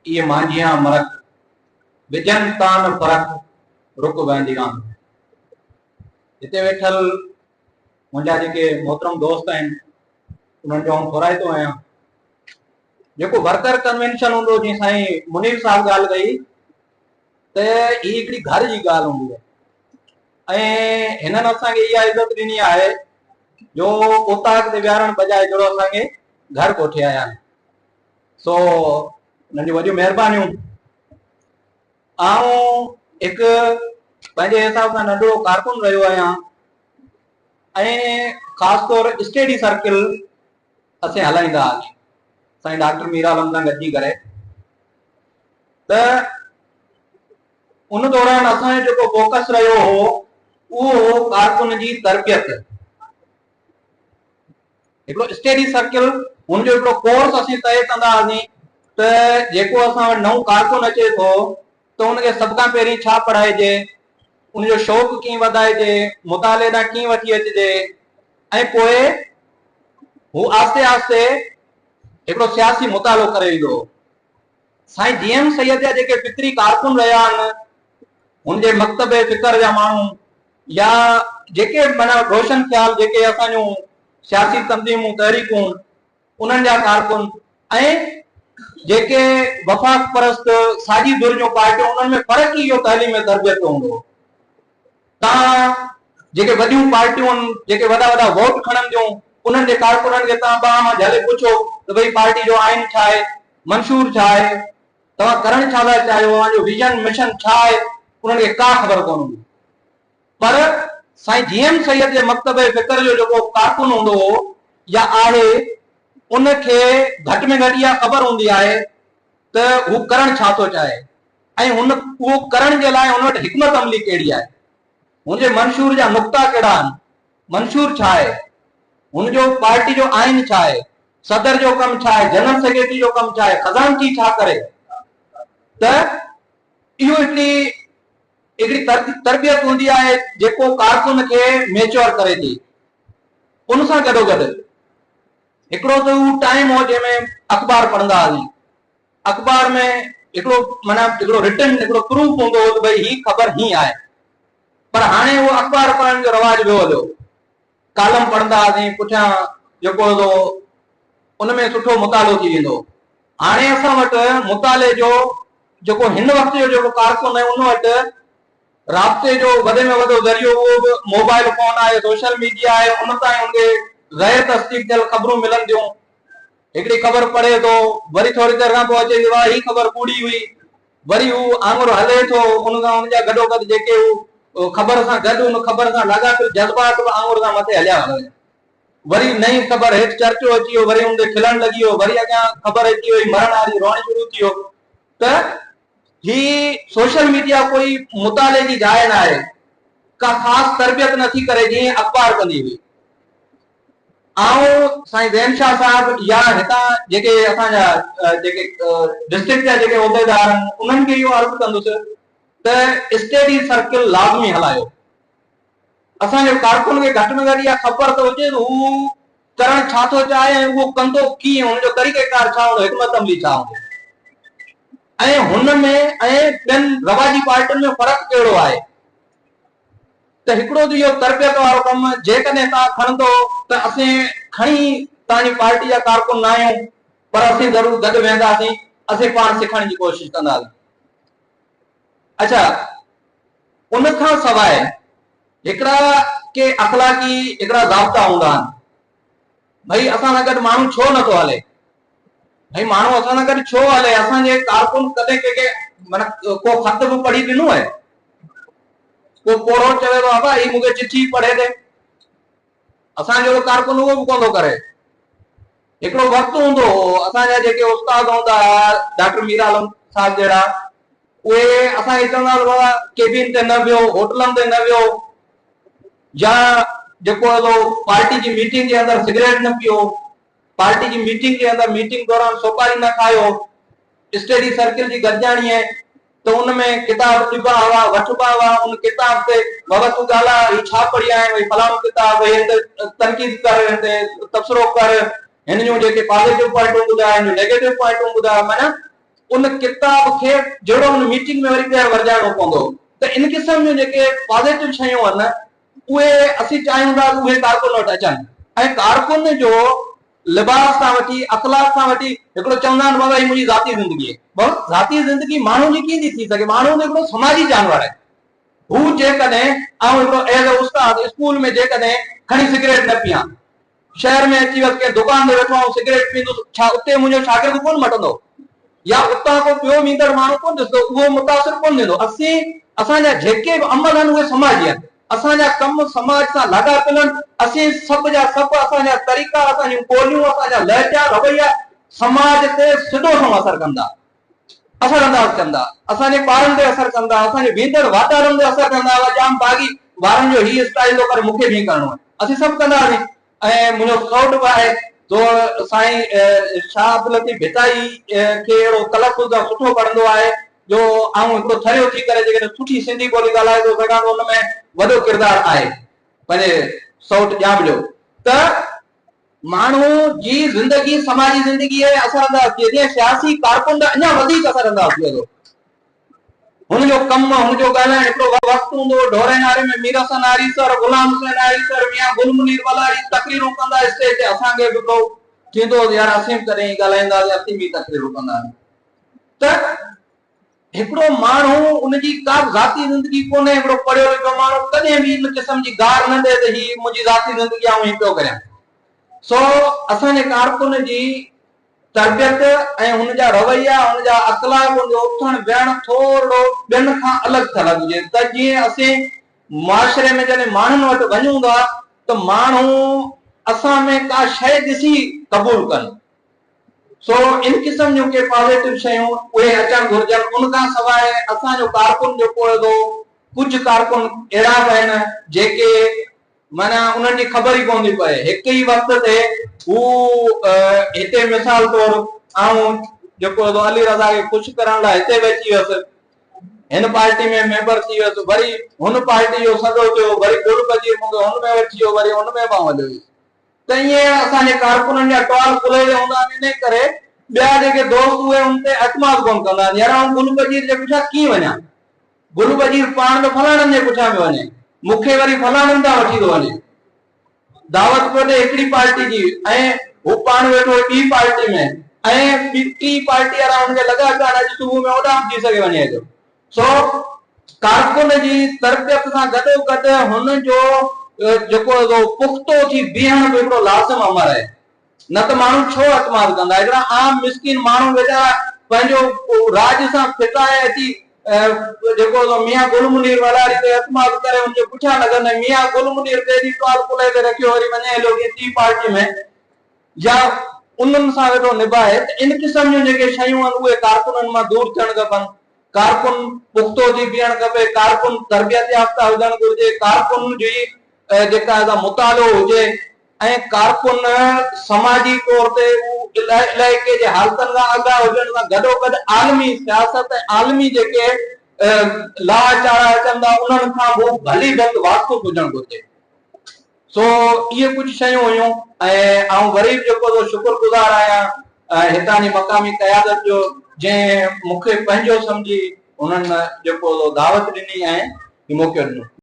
ये मांझिया मरक विजन तान फरक रुक वेंदी आन। हिते वेठल मुंहिंजा जेके मोहतरम दोस्त आहिनि उन्हनि जो आउं थोराईंदो आहियां। जेको वर्कर कन्वेंशन हूंदो, जीअं साईं मुनीर साहब ॻाल्हि कई त ही हिकिड़ी घर जी ॻाल्हि हूंदी आहे ऐं हिननि असांखे इहा इज़त ॾिनी आहे जो उताक ते विहारण बजाए जहिड़ो असांखे घर कोठे आया आहिनि। सो हुननि जी वॾियूं महिरबानियूं। आऊं हिकु पंहिंजे हिसाब सां नंढिड़ो कारकुन रहियो आहियां ऐं ख़ासि तौर स्टडी सर्किल असीं हलाईंदा हुआसीं साईं डॉक्टर मीरालम सां गॾिजी करे। त उन दौरान असांजो जेको फोकस रहियो हो उहो हो कारकुन जी तरबियत। हिकिड़ो स्टडी सर्किल हुनजो हिकिड़ो कोर्स असीं तय कंदा हुआसीं त जेको असां वटि नओं कारकुन अचे थो त हुनखे सभ खां पहिरीं छा पढ़ाइजे, उनजो शौक़ु कीअं वधाइजे, मुताले ॾांहुं कीअं वठी अचिजे ऐं पोइ हू आस्ते आस्ते हिकिड़ो सियासी मुतालो करे ईंदो। साईं जीएम सैयद जा जेके फिक्री कारकुन रहिया आहिनि, हुनजे मकतबे फिकर जा माण्हू या जेके माना रोशन ख़्याल जेके असांजूं सियासी तंज़ीमूं तहरीकूं उन्हनि जा कारकुन ऐं जेके वफ़ाक़ परस्त साॼी धुर जूं पार्टियूं, उन्हनि में फ़र्क़ु इहो तइलीम तरबियत हूंदो। तव्हां जेके वॾियूं पार्टियूं आहिनि, जेके वॾा वॾा वोट खणनि थियूं, उन्हनि जे कारकुननि खे तव्हां ॿाह मां झले पुछो त भई पार्टी जो आइन छा आहे, मंशूर छा आहे, तव्हां करण छा था चाहियो, तव्हांजो विजन मिशन छा आहे, उन्हनि खे का ख़बर कोन हूंदी। पर साईं जीएम सैयद जे मकतबे फिकर जो जेको कारकुन हूंदो हो या आहे, उनखे घटि में घटि इहा ख़बर हूंदी आहे त हू करण छा थो चाहे ऐं हुन उहो करण जे लाइ हुन वटि हिकमत अमली कहिड़ी आहे, हुनजे मंशूर जा नुक़्ता कहिड़ा आहिनि, मंशूर छा आहे, हुनजो पार्टी जो आइन छा आहे, सदर जो कमु छा आहे, जनरल सेक्रेटरी जो कमु छा आहे, खज़ानची छा करे। त इहो हिकिड़ी तरबियत हूंदी आहे जेको कारकुन खे मेच्योर करे थी। उन सां गॾोगॾु हिकिड़ो त उहो टाइम हो जंहिंमें अख़बार पढ़ंदा हुआसीं। अख़बार में हिकिड़ो माना हिकिड़ो रिटन हिकिड़ो प्रूफ हूंदो हो त भई ही ख़बर ही आहे। पर हाणे उहो अख़बार पढ़ण जो रवाज वियो हलियो। कालम पढ़ंदा हुआसीं, पुठियां जेको हो उनमें सुठो मुतालो थी वेंदो। हाणे असां वटि मुताले जो जेको हिन वक़्त जो जेको कारकुन आहे, उन वटि राब्ते जो वॾे में वॾो ज़रियो उहो बि मोबाइल फोन आहे, सोशल मीडिया आहे। उन ताईं उनखे ग़ैर तस्दीक थियल ख़बरूं मिलनि थियूं। हिकिड़ी ख़बर पढ़े थो, वरी थोरी देर खां पोइ अचे थी वाह ही ख़बर कूड़ी हुई, वरी हू आङुर हले थो, उन खां उनजा गॾोगॾु जेके हू ख़बर सां गॾु उन ख़बर सां लाॻापियल जज़्बात बि आङुर खां मथे हलिया वञनि। वरी नई ख़बर हेठि चर्चो अची वियो, वरी उनते खिलण लॻी वियो, वरी अॻियां ख़बर अची वई, मरण वारी रोअण शुरू थी वियो। त ही सोशल मीडिया कोई मुताले जी जाइ न आहे, का ख़ासि तरबियत नथी करे जीअं अख़बार कंदी हुई। ऐं साईं ज़ैन शाह साहब या हितां जेके असांजा जेके डिस्ट्रिक्ट जा जेके उहिदेदार आहिनि, उन्हनि खे इहो अर्ज़ु कंदुसि त स्टडी सर्किल लाज़मी हलायो। असांजे कारकुन खे घटि में घटि इहा ख़बर त हुजे त हू करण छा थो चाहे ऐं उहो कंदो कीअं, हुनजो तरीक़ेकार छा हूंदो, हिकमत अमली छा हूंदो ऐं हुन में ऐं ॿियनि रवाजी पार्टियुनि में फ़र्क़ु कहिड़ो आहे। त हिकिड़ो त इहो तरबियत वारो कमु जेकॾहिं तव्हां खणंदो त असीं खणी तव्हांजी पार्टी जा कारकुन न आहियूं, पर असीं ज़रूरु गॾु वेंदासीं, असीं पाण सिखण जी कोशिशि कंदासीं। अच्छा, उन खां सवाइ हिकिड़ा के अख़लाक़ी हिकिड़ा ज़ाब्ता हूंदा आहिनि। भई असां सां गॾु माण्हू छो नथो हले, भई माण्हू असां सां गॾु छो हले। असांजे कारकुन कॾहिं कंहिंखे माना को ख़त बि पढ़ी ॾिनो आहे, को कोड़ो चवे थो बाबा ही मूंखे चिठी पढ़े ॾे, असांजो कारकुन उहो बि कोन थो करे। हिकिड़ो वक़्तु हूंदो हो, असांजा जेके उस्ताद हूंदा हुआ डॉक्टर मीरालम साहब जहिड़ा, उहे असांखे चवंदा हुआ बाबा केबिन ते न वियो, होटलनि ते न वियो, या जेको पार्टी जी मीटिंग जे अंदरि सिगरेट न पियो, पार्टी जी मीटिंग जे अंदरि मीटिंग दौरान सोपारी न खायो। स्टडी सर्किल जी गॾिजाणी आहे त उनमें किताब ॾिबा हुआ, वठिबा हुआ। उन किताब ते बाबा तूं ॻाल्हाए ही छा पढ़ी आहे, भई फलाणो किताब, भई हिन ते तनक़ीद कर, हिन ते तबसरो कर, हिन जूं जेके पॉजिटिव पॉइंटूं ॿुधाए, हिन जूं नेगेटिव पॉइंटूं ॿुधाए। माना उन किताब खे जहिड़ो उन मीटिंग में वरी ॿीहर वरजाइणो पवंदो। त इन क़िस्म जूं जेके पॉज़िटिव शयूं आहिनि उहे असीं चाहियूं था उहे कारकुन वटि अचनि। ऐं कारकुन जो लिबास सां वठी अख़लाक सां वठी हिकिड़ो चवंदा आहिनि बाबा ही मुंहिंजी ज़ाती ज़िंदगी आहे। बसि ज़ाती ज़िंदगी माण्हू जी कीअं थी सघे? माण्हू त हिकिड़ो समाजी जानवर आहे। हू जेकॾहिं हिकिड़ो एज़ अ उस्ताद स्कूल में जेकॾहिं खणी सिगरेट न पियां, शहर में अची वियुसि कंहिं दुकान ते वेठो आहियां सिगरेट पींदुसि, छा उते मुंहिंजो शागिर्द कोन मटंदो या उतां को ॿियो मींदड़ माण्हू कोन ॾिसंदो? उहो मुतासिर कोन थींदो। असांजा जेके बि अमल आहिनि उहे समाजी आहिनि। असांजा कम समाज सां लाॻापियल आहिनि। असीं सभु जा सभु असांजा तरीक़ा, असांजूं ॿोलियूं, असांजा लहजा रवैया समाज ते सिधो असर कंदा, असर अंदाज़ कंदा, असांजे ॿारनि ते असर कंदा, असांजे वेंदड़ वातावरण ते असर कंदा। जाम बाग़ी ॿारनि जो हीउ स्टाइल थो करे मूंखे बि करणो आहे, असीं सभु कंदासीं। ऐं मुंहिंजो सौट बि आहे तो साईं शाह अब्दुल लतीफ़ भिताई खे अहिड़ो तलफ़ुज़ सुठो पढ़ंदो आहे जो आऊं हिकिड़ो थरियो थी करे जेकॾहिं सुठी सिंधी ॿोली ॻाल्हाए थो सघां त हुन में वॾो किरदारु आहे पंहिंजे सौट ॼाम जो। त माण्हू जी ज़िंदगी समाजी ज़िंदगी असर अंदाज़ थिए थी। सियासी कारकुन त अञा वधीक असर अंदाज़ थिए थो। हुनजो कमु, हुनजो ॻाल्हाइण हिकिड़ो वक़्तु हूंदो ढोरे नारे में मीर हसन आरी सर, गुलाम हुसैन आरी सर, मियां गुल मुनीर वलारी तकरीरूं कंदा स्टेज ते। असांखे बि को थींदो यार असीं बि कॾहिं ॻाल्हाईंदासीं, असीं बि तकरीरूं कंदासीं। त हिकिड़ो माण्हू उनजी का बि ज़ाती ज़िंदगी कोन्हे। हिकिड़ो पढ़ियो लिखियो माण्हू कॾहिं बि इन क़िस्म जी गार न ॾे त ही मुंहिंजी ज़ाती ज़िंदगी आहे, पियो करियां। सो असांजे कारकुन जी तरबियत ऐं हुनजा रवैया, हुनजा अख़लाक, हुनजो उथण वेहण थोरो ॿियनि खां अलॻि थियल हुजे त जीअं असीं मुआशिरे में जॾहिं माण्हुनि वटि वञूं था त माण्हू असां में का शइ ॾिसी क़बूल कनि। सो इन क़िस्म जूं के पॉज़िटिव शयूं उहे अचणु घुरिजनि। उन खां सवाइ असांजो कारकुन जेको आहे कुझु कारकुन अहिड़ा बि आहिनि जेके माना उन्हनि जी ख़बर ई कोन थी पए। हिकु ई वक़्त ते हू हिते मिसाल तौर आऊं जेको अली रज़ा खे ख़ुशि करण लाइ हिते बि अची वियुसि, हिन पार्टी में मेंबर थी वियुसि, वरी हुन पार्टी जो सदो थियो, वरी गुल वज़ीर मूंखे हुन में वठी वियो, वरी हुन में मां वञो। त ईअं असांजे कारकुननि जा टोल खुले हूंदा आहिनि। इन करे ॿिया जेके दोस्त उहे उन ते एतमाद कोन कंदा आहिनि। यार आऊं गुल वज़ीर जे पुठियां कीअं वञा? गुल वज़ीर पाण त फलाणनि जे पुठियां पियो वञे, मूंखे वरी फलाणनि तां वठी थो वञे। दावत पियो ॾे हिकिड़ी पार्टी जी ऐं हू पाण वेठो ॿी पार्टी में, ऐं ॿी पार्टी वारा हुनखे लॻा पिया अॼु सुबुह में ओॾां थी सघे वञे थो। सो कारकुन जी तरबियत सां गॾोगॾु हुनजो जेको पुख़्तो थी बीहण बि हिकिड़ो लाज़िम अमर आहे। न त माण्हू छो एतमाद कंदा? हिकिड़ा आम मिसकिन माण्हू वेचारा पंहिंजो राज सां फिटाए अची जेको मियां गुल मुनीर वलारी ते एतमाद करे उनजे पुठियां लॻंदा। मियां गुल मुनीर ते एॾी टोल खुले ते रखियो, वरी वञे हलियो ॿी पार्टी में या उन्हनि सां वेठो निभाए। त इन क़िस्म जूं जेके शयूं आहिनि उहे कारकुननि मां दूर थियणु खपनि। कारकुन पुख़्तो थी बीहणु खपे, कारकुन तरबियत याफ़्ता हुजणु घुरिजे, कारकुन जी जेका मुतालो हुजे, ऐं कारकुन समाजी तौर ते इलाइक़े जे हालतुनि खां आगाह हुजण सां गॾोगॾु आलमी सियासत ऐं आलमी जेके लाचारा अचनि था उन्हनि खां उहो भली भली वाक़ुफ़ हुजणु घुरिजे। सो इहे कुझु शयूं हुयूं। ऐं आऊं वरी बि जेको शुक्रगुज़ार आहियां हितां जी मक़ामी क़यादत जो, जंहिं मूंखे पंहिंजो सम्झी उन्हनि जेको दावत ॾिनी ऐं मौक़ो ॾिनो।